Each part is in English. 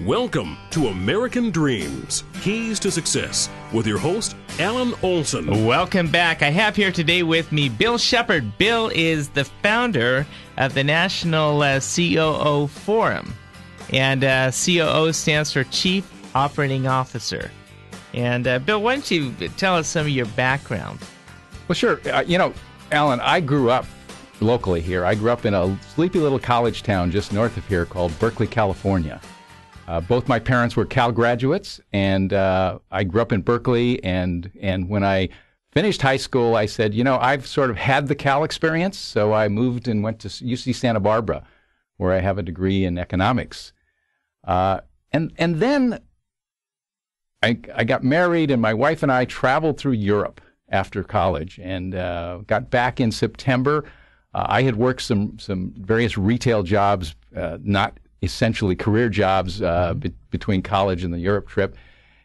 Welcome to American Dreams, Keys to Success, with your host, Alan Olson. Welcome back. I have here today with me Bill Shepard. Bill is the founder of the National COO Forum. And COO stands for Chief Operating Officer. And Bill, why don't you tell us some of your background? Well, sure. Alan, I grew up locally here. I grew up in a sleepy little college town just north of here called Berkeley, California. Both my parents were Cal graduates, and I grew up in Berkeley. And when I finished high school, I said, I've sort of had the Cal experience, so I moved and went to UC Santa Barbara, where I have a degree in economics. And then I got married, and my wife and I traveled through Europe after college, and got back in September. I had worked some various retail jobs, not essentially career jobs, between college and the Europe trip,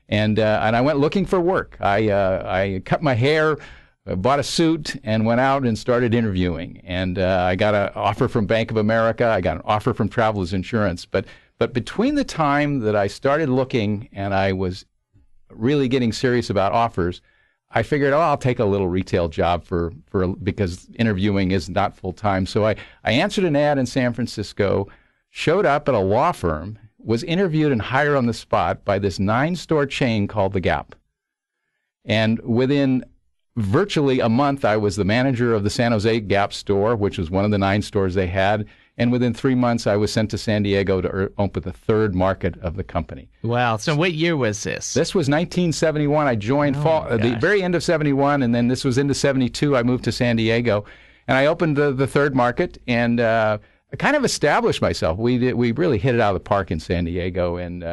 and I went looking for work. I cut my hair, bought a suit, and went out and started interviewing. And I got an offer from Bank of America. I got an offer from Travelers Insurance. But between the time that I started looking and I was really getting serious about offers, I figured, I'll take a little retail job because interviewing is not full time. So I answered an ad in San Francisco, showed up at a law firm, was interviewed and hired on the spot by this 9-store chain called The Gap. And within virtually a month, I was the manager of the San Jose Gap store, which was one of the 9 stores they had. And within 3 months, I was sent to San Diego to open the third market of the company. Wow. So what year was this? This was 1971. I joined the very end of 71, and then this was into 72. I moved to San Diego, and I opened the third market, and I kind of established myself. We really hit it out of the park in San Diego, and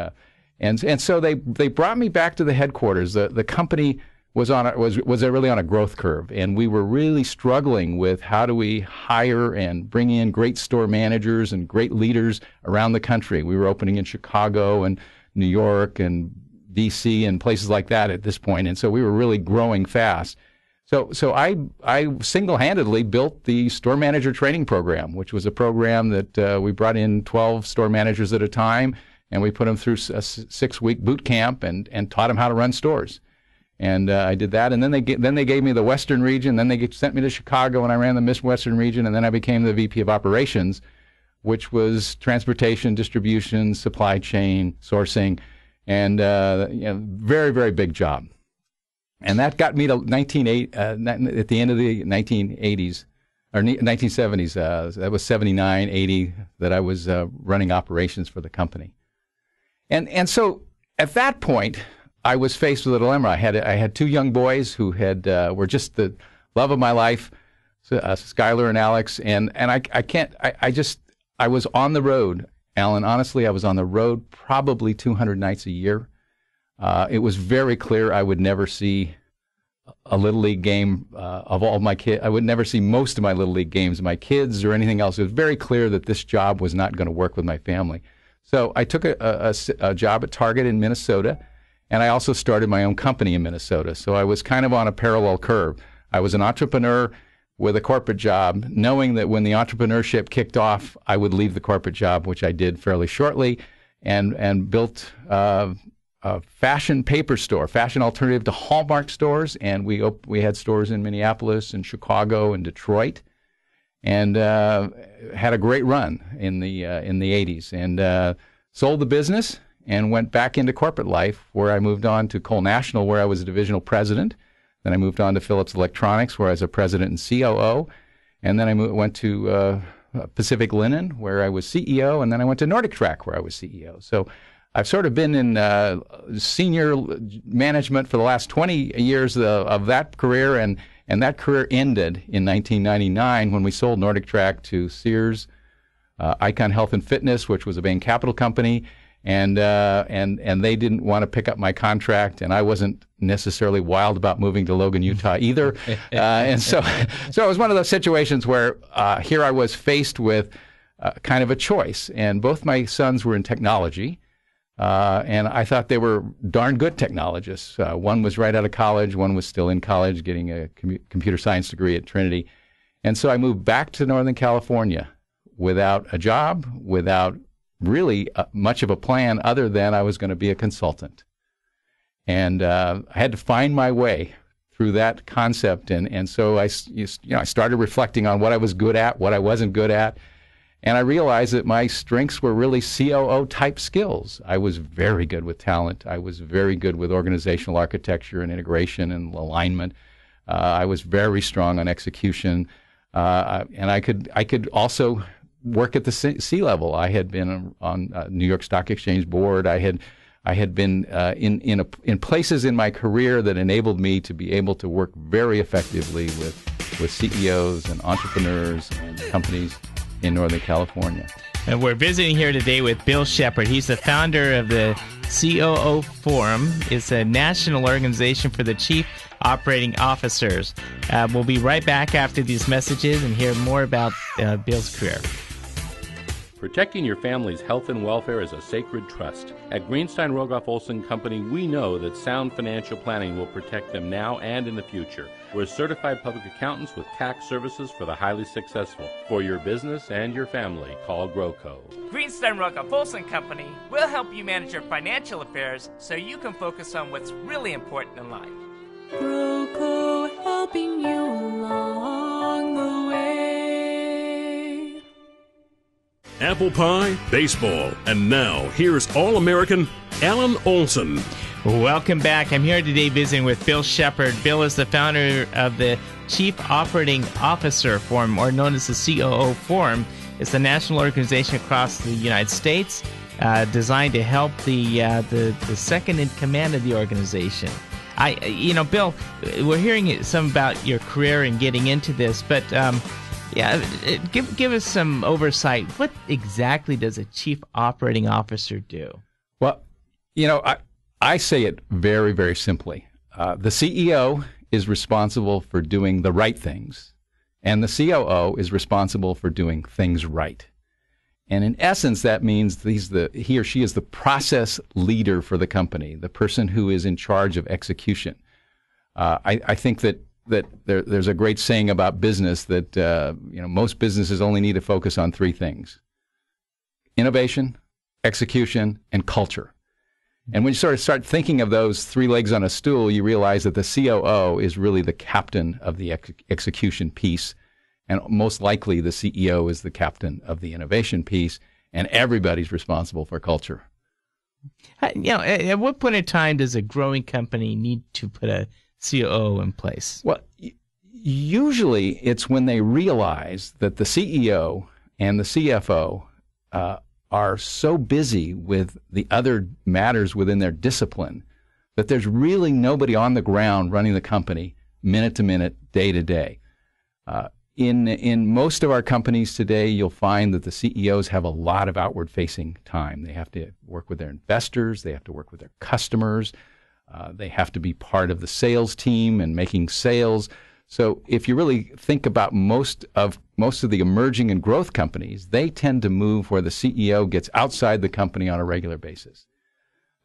so they brought me back to the headquarters. The company was really on a growth curve, and we were really struggling with how do we hire and bring in great store managers and great leaders around the country. We were opening in Chicago and New York and D.C. and places like that at this point, and so we were really growing fast. So I single-handedly built the store manager training program, which was a program that we brought in 12 store managers at a time, and we put them through a 6-week boot camp and taught them how to run stores. And I did that, and then they gave me the Western region. Then they sent me to Chicago, and I ran the Midwestern region, and then I became the VP of Operations, which was transportation, distribution, supply chain, sourcing, and very, very big job. And that got me to at the end of the 1980s or 1970s. That was 79, 80 that I was running operations for the company, and so at that point, I was faced with a dilemma. I had 2 young boys who were just the love of my life, Skylar and Alex, and I was on the road, Alan. Honestly, I was on the road probably 200 nights a year. It was very clear I would never see a Little League game of all my kids. I would never see most of my Little League games of my kids or anything else. It was very clear that this job was not going to work with my family. So I took a job at Target in Minnesota. And I also started my own company in Minnesota. So I was kind of on a parallel curve. I was an entrepreneur with a corporate job, knowing that when the entrepreneurship kicked off, I would leave the corporate job, which I did fairly shortly, and built a fashion paper store, fashion alternative to Hallmark stores. And we had stores in Minneapolis and Chicago and Detroit, and had a great run in the 80s, and sold the business and went back into corporate life, where I moved on to Cole National, where I was a divisional president. Then I moved on to Philips Electronics, where I was a president and COO. And then I went to Pacific Linen, where I was CEO. And then I went to Nordic Track, where I was CEO. So I've sort of been in senior management for the last 20 years of that career. And that career ended in 1999 when we sold Nordic Track to Sears, Icon Health and Fitness, which was a Bain Capital company. And they didn't want to pick up my contract, and I wasn't necessarily wild about moving to Logan, Utah either. And so it was one of those situations where here I was faced with kind of a choice. And both my sons were in technology, and I thought they were darn good technologists. One was right out of college, one was still in college getting a computer science degree at Trinity. And so I moved back to Northern California without a job, without really much of a plan other than I was going to be a consultant. And I had to find my way through that concept. And so I started reflecting on what I was good at, what I wasn't good at. And I realized that my strengths were really COO-type skills. I was very good with talent. I was very good with organizational architecture and integration and alignment. I was very strong on execution. And I could also work at the C-level. I had been on New York Stock Exchange board. I had been in places in my career that enabled me to be able to work very effectively with CEOs and entrepreneurs and companies in Northern California. And we're visiting here today with Bill Shepard. He's the founder of the COO Forum. It's a national organization for the chief operating officers. We'll be right back after these messages and hear more about Bill's career. Protecting your family's health and welfare is a sacred trust. At Greenstein Rogoff Olson Company, we know that sound financial planning will protect them now and in the future. We're certified public accountants with tax services for the highly successful. For your business and your family, call GrowCo. Greenstein Rogoff Olson Company will help you manage your financial affairs so you can focus on what's really important in life. GrowCo, helping you along the way. Apple pie, baseball, and now here's All-American Alan Olson. Welcome back. I'm here today visiting with Bill Shepard. Bill is the founder of the Chief Operating Officer Forum, or known as the COO Forum. It's a national organization across the United States designed to help the second in command of the organization. Bill, we're hearing some about your career and getting into this, but give us some oversight. What exactly does a chief operating officer do? Well, I say it very, very simply. The CEO is responsible for doing the right things, and the COO is responsible for doing things right. And in essence, that means he or she is the process leader for the company, the person who is in charge of execution. I think that there's a great saying about business that most businesses only need to focus on three things: innovation, execution, and culture. And when you sort of start thinking of those three legs on a stool, you realize that the COO is really the captain of the execution piece, and most likely the CEO is the captain of the innovation piece, and everybody's responsible for culture. At what point in time does a growing company need to put a COO in place? Well, usually it's when they realize that the CEO and the CFO are so busy with the other matters within their discipline that there's really nobody on the ground running the company minute to minute, day to day. In most of our companies today, you'll find that the CEOs have a lot of outward-facing time. They have to work with their investors. They have to work with their customers. They have to be part of the sales team and making sales. So if you really think about most of the emerging and growth companies, they tend to move where the CEO gets outside the company on a regular basis.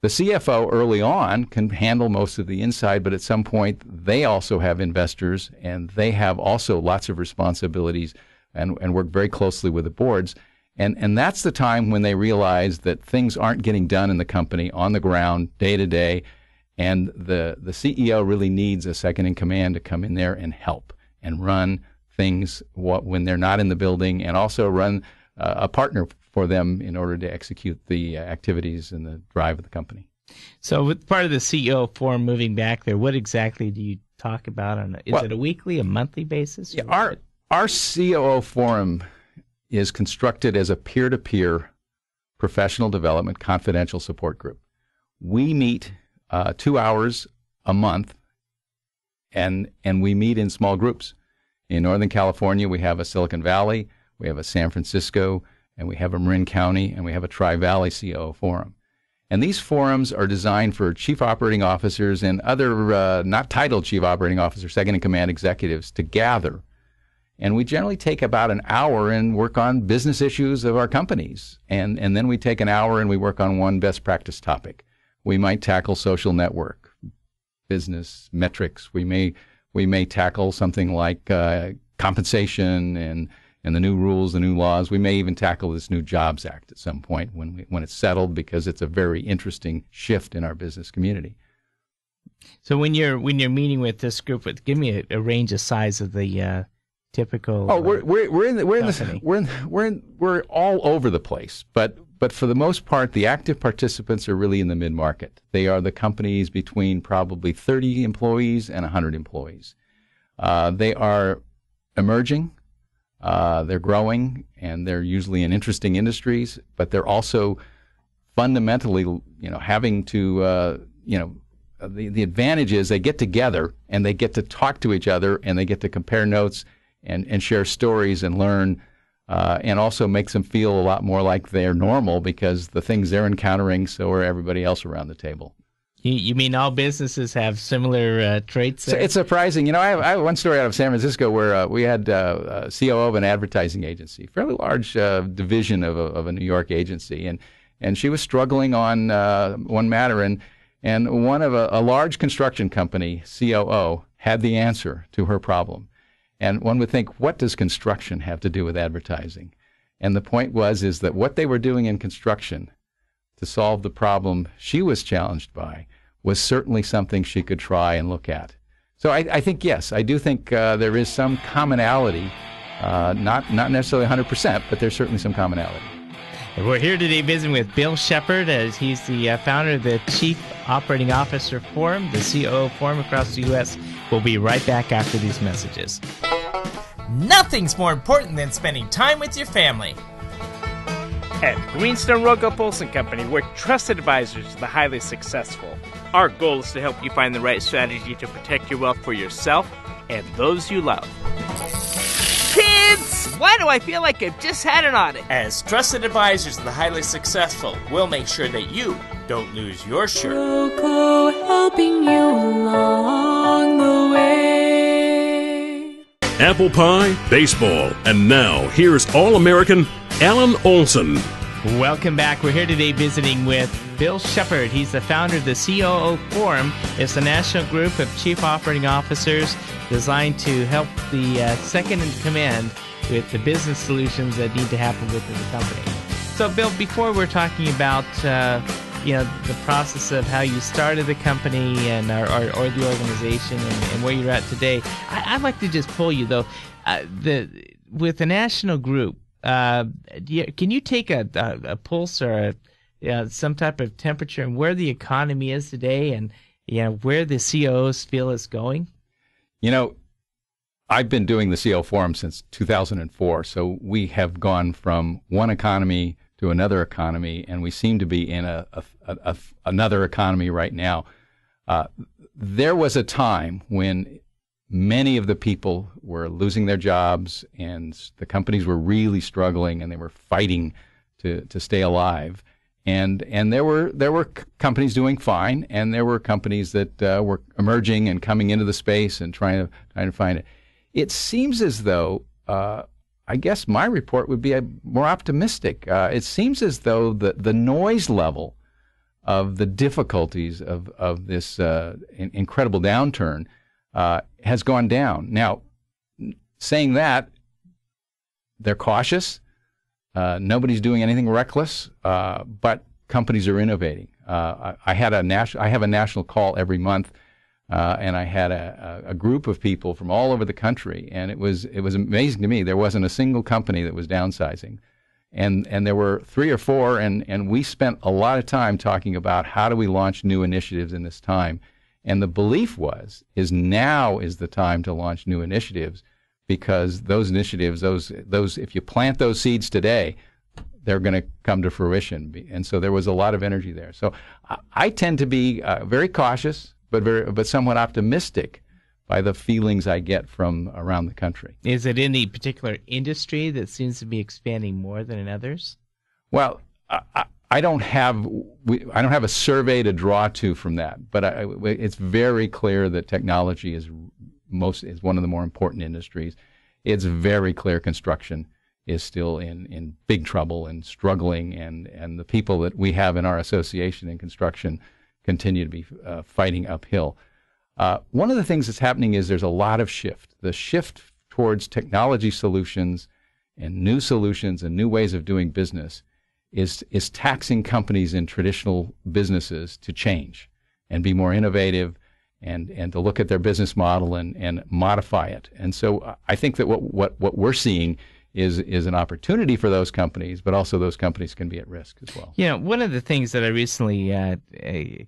The CFO early on can handle most of the inside, but at some point they also have investors and they have also lots of responsibilities and work very closely with the boards. And that's the time when they realize that things aren't getting done in the company on the ground day to day. And the CEO really needs a second in command to come in there and help and run things when they're not in the building, and also run a partner for them in order to execute the activities and the drive of the company. So with part of the CEO Forum, moving back there, what exactly do you talk about? Is it a weekly, a monthly basis? Yeah, our COO Forum is constructed as a peer-to-peer professional development confidential support group. We meet 2 hours a month, and we meet in small groups. In Northern California, we have a Silicon Valley, we have a San Francisco, and we have a Marin County, and we have a Tri-Valley COO Forum. And these forums are designed for chief operating officers and other not titled chief operating officers, second-in-command executives to gather. And we generally take about an hour and work on business issues of our companies. And then we take an hour and we work on one best practice topic. We might tackle social network, business metrics. We may tackle something like compensation and the new rules, the new laws. We may even tackle this new Jobs Act at some point when it's settled, because it's a very interesting shift in our business community. So when you're meeting with this group, give me a range of size of the typical. Oh, we're all over the place, but for the most part, the active participants are really in the mid-market. They are the companies between probably 30 employees and 100 employees. They are emerging, they're growing, and they're usually in interesting industries, but they're also fundamentally, having to, the advantage is they get together and they get to talk to each other and they get to compare notes and share stories and learn, and also makes them feel a lot more like they're normal, because the things they're encountering, so are everybody else around the table. You mean all businesses have similar traits there? It's surprising. I have one story out of San Francisco where we had a COO of an advertising agency, fairly large division of a New York agency, and she was struggling on one matter, and one of a large construction company COO had the answer to her problem. And one would think, what does construction have to do with advertising? And the point is that what they were doing in construction to solve the problem she was challenged by was certainly something she could try and look at. So I think, yes, I do think there is some commonality, not necessarily 100%, but there's certainly some commonality. And we're here today visiting with Bill Shepard, as he's the founder of the Chief Operating Officer Forum, the COO Forum across the U.S. We'll be right back after these messages. Nothing's more important than spending time with your family. At Greenstone Rogoff Olson Company, we're trusted advisors to the highly successful. Our goal is to help you find the right strategy to protect your wealth for yourself and those you love. Kids, why do I feel like I've just had an audit? As trusted advisors to the highly successful, we'll make sure that you don't lose your shirt. COO helping you along the way. Apple pie, baseball, and now here's All-American Alan Olson. Welcome back. We're here today visiting with Bill Shepard. He's the founder of the COO Forum. It's a national group of chief operating officers designed to help the second in command with the business solutions that need to happen within the company. So, Bill, before we're talking about the process of how you started the company and or the organization and where you're at today, I'd like to just pull you though. With the national group, can you take a pulse or some type of temperature on where the economy is today and where the COOs feel it's going? I've been doing the COO Forum since 2004, so we have gone from one economy to another economy, and we seem to be in another economy right now. There was a time when many of the people were losing their jobs, and the companies were really struggling, and they were fighting to stay alive. And there were companies doing fine, and there were companies that were emerging and coming into the space and trying to find it. It seems as though, I guess my report would be more optimistic. It seems as though the noise level of the difficulties of this incredible downturn has gone down. Now, saying that, they're cautious. Nobody's doing anything reckless, but companies are innovating. I have a national call every month, and I had a group of people from all over the country, and it was amazing to me. There wasn't a single company that was downsizing, and there were 3 or 4, and we spent a lot of time talking about how do we launch new initiatives in this time. And the belief is now is the time to launch new initiatives, because those initiatives, those if you plant those seeds today, they're going to come to fruition. And so there was a lot of energy there. So I tend to be very cautious, but somewhat optimistic by the feelings I get from around the country. Is it any particular industry that seems to be expanding more than in others? Well, I don't have a survey to draw to from that, but it's very clear that technology is one of the more important industries. It's very clear construction is still in big trouble and struggling, and the people that we have in our association in construction continue to be fighting uphill. One of the things that's happening is there's a lot of shift. The shift towards technology solutions and new solutions and new ways of doing business is taxing companies in traditional businesses to change and be more innovative and to look at their business model and modify it. And so I think that what we're seeing is an opportunity for those companies, but also those companies can be at risk as well. You know, one of the things that I recently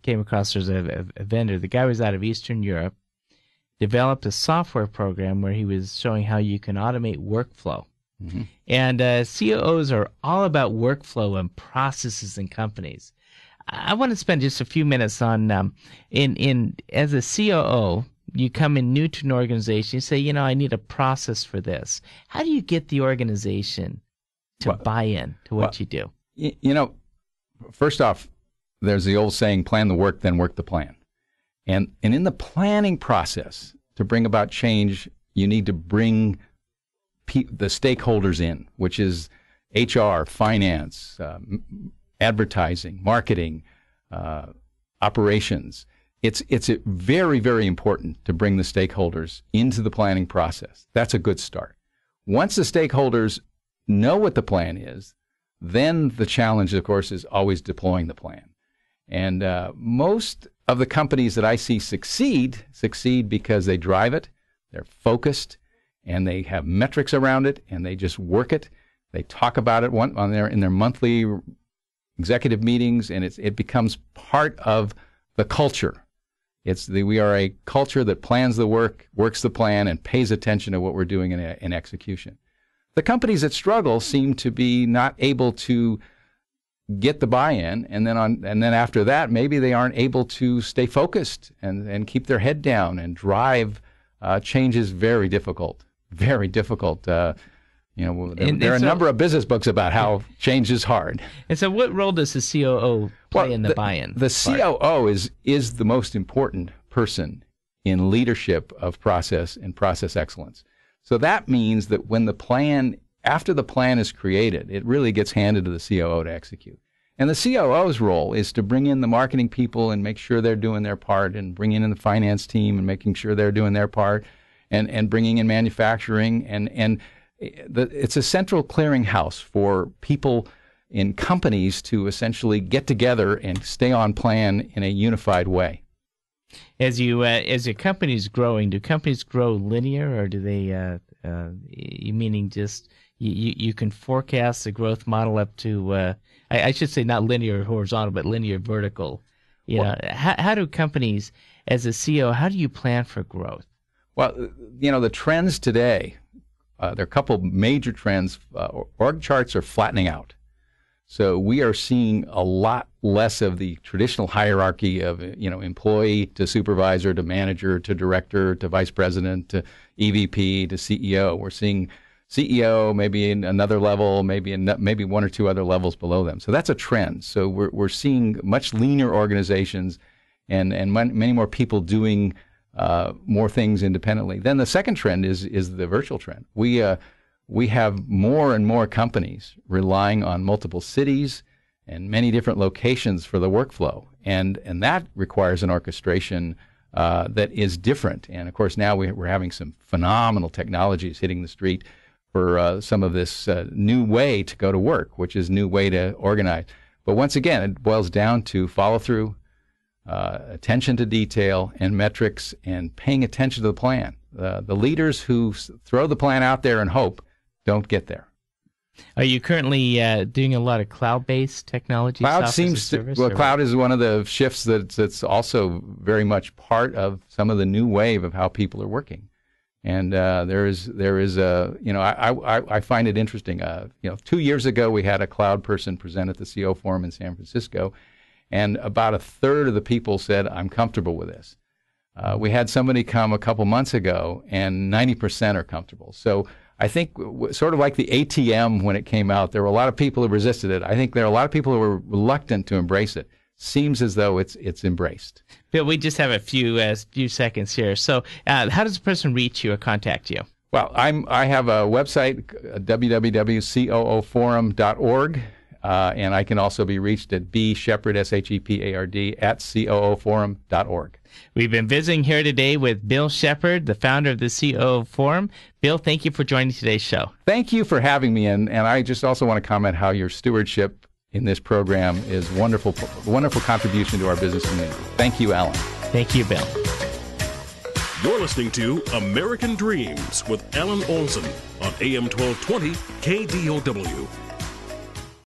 came across was a vendor. The guy was out of Eastern Europe, developed a software program where he was showing how you can automate workflow. Mm-hmm. And COOs are all about workflow and processes in companies. I want to spend just a few minutes on as a COO, you come in new to an organization, you say, you know, I need a process for this. How do you get the organization to buy in to what you do? You know, first off, there's the old saying, plan the work, then work the plan. And in the planning process, to bring about change, you need to bring the stakeholders in, which is HR, finance, advertising, marketing, operations. It's very, very important to bring the stakeholders into the planning process. That's a good start. Once the stakeholders know what the plan is, then the challenge, of course, is always deploying the plan. And most of the companies that I see succeed because they drive it, they're focused, and they have metrics around it, and they just work it. They talk about it in their monthly executive meetings, and it becomes part of the culture. We are a culture that plans the work, works the plan, and pays attention to what we're doing in execution. The companies that struggle seem to be not able to get the buy-in, and then after that, maybe they aren't able to stay focused and keep their head down and drive. Change is very difficult, very difficult. There are a number of business books about how change is hard. And so what role does the COO play in the buy-in? The COO is the most important person in leadership of process and process excellence. So that means that after the plan is created, it really gets handed to the COO to execute. And the COO's role is to bring in the marketing people and make sure they're doing their part, and bring in the finance team and making sure they're doing their part, and bringing in manufacturing and it's a central clearinghouse for people in companies to essentially get together and stay on plan in a unified way. As your company's growing, do companies grow linear, or do they? Meaning just you can forecast the growth model up to I should say not linear horizontal, but linear vertical. How do companies, as a CEO, how do you plan for growth? Well, the trends today. There are a couple of major trends. Org charts are flattening out. So we are seeing a lot less of the traditional hierarchy of, employee to supervisor to manager to director to vice president to EVP to CEO. We're seeing CEO maybe in another level, maybe one or two other levels below them. So that's a trend. So we're seeing much leaner organizations and many more people doing more things independently. Then the second trend is the virtual trend. We have more and more companies relying on multiple cities and many different locations for the workflow, and that requires an orchestration that is different. And of course, now we're having some phenomenal technologies hitting the street for some of this new way to go to work, which is new way to organize. But once again, it boils down to follow through. Attention to detail and metrics, and paying attention to the plan. The leaders who throw the plan out there and hope don't get there. Are you currently doing a lot of cloud-based technology? Cloud cloud is one of the shifts that's also very much part of some of the new wave of how people are working. And there is I find it interesting. 2 years ago we had a cloud person present at the CO Forum in San Francisco. And about a third of the people said, I'm comfortable with this. We had somebody come a couple months ago, and 90% are comfortable. So I think sort of like the ATM when it came out, there were a lot of people who resisted it. I think there are a lot of people who were reluctant to embrace it. Seems as though it's embraced. Bill, we just have a few seconds here. So how does a person reach you or contact you? Well, I have a website, www.cooforum.org. And I can also be reached at bshepard, Shepard, at COOforum.org. We've been visiting here today with Bill Shepard, the founder of the COO Forum. Bill, thank you for joining today's show. Thank you for having me. And I just also want to comment how your stewardship in this program is wonderful contribution to our business community. Thank you, Alan. Thank you, Bill. You're listening to American Dreams with Alan Olson on AM 1220 KDOW.